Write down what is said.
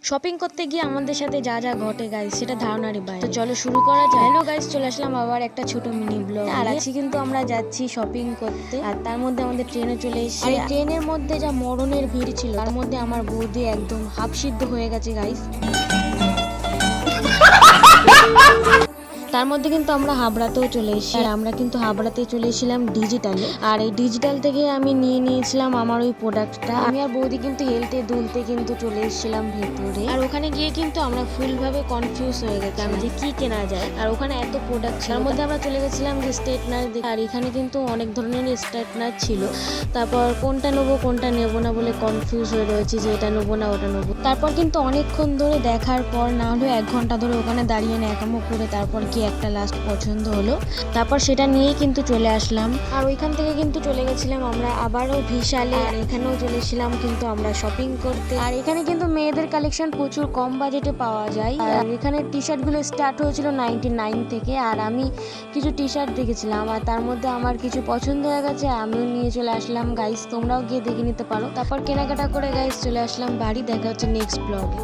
Shopping করতে গিয়ে আমাদের সাথে যা যা ঘটে গাইস সেটা ধারণারই বাইরে। তো চলো শুরু করা যায়। হ্যালো গাইস, চলে আসলাম আবার একটা ছোট মিনি ব্লগ। আর আজকে কিন্তু আমরা যাচ্ছি শপিং করতে, আর তার মধ্যে আমাদের ট্রেনে চলে এসেছে। আর এই ট্রেনের মধ্যে যা মরণের ভিড় ছিল, তার মধ্যে আমার বৌদি একদম হাফ সিদ্ধ হয়ে গেছে গাইস। তার মধ্যে কিন্তু আমরা হাবড়াতেও চলে এসেছি। আর আমরা কিন্তু হাবড়াতে চলে এসেছিলাম ডিজিটালে। আর এই ডিজিটাল থেকে আমি নিয়ে নিয়েছিলাম আমার ওই প্রোডাক্টটা। আমি আর বৌদি কিন্তু হেলতে দুলতে কিন্তু চলে এসেছিলাম ভেতরে। আর ওখানে গিয়ে কিন্তু আমরা ফুল ভাবে কনফিউজ হয়ে গেছিলাম যে কি কেনা যায়। আর ওখানে এত প্রোডাক্ট ছিল, তার মধ্যে আমরা চলে গেছিলাম যে স্ট্রেটনার দেখে। আর এখানে কিন্তু অনেক ধরনের স্ট্রেটনার ছিল। তারপর কোনটা নেবো কোনটা নেবো না বলে কনফিউজ হয়ে রয়েছে যে এটা নেবো না ওটা নেবো। তারপর কিন্তু অনেকক্ষণ ধরে দেখার পর, না হলেও 1 ঘন্টা ধরে ওখানে দাঁড়িয়ে ন্যাকামো করে তারপর কি একটা লাস্ট পছন্দ হলো। তারপর সেটা নিয়েই কিন্তু চলে আসলাম। আর ওইখান থেকে কিন্তু চলে গেছিলাম আমরা আবারও বিশালে। আর এখানেও চলে এসেছিলাম কিন্তু আমরা শপিং করতে। আর এখানে কিন্তু মেয়েদের কালেকশন প্রচুর কম বাজেটে পাওয়া যায়। আর এখানে টি শার্ট গুলো স্টার্ট হয়েছিল 99 থেকে। আর আমি কিছু টি শার্ট দেখেছিলাম, আর তার মধ্যে আমার কিছু পছন্দ হয়ে গেছে, আমিও নিয়ে চলে আসলাম গাইস। তোমরাও গিয়ে দেখে নিতে পারো। তারপর কেনাকাটা করে গাইস চলে আসলাম বাড়ি। দেখা হচ্ছে নেক্সট ব্লগে।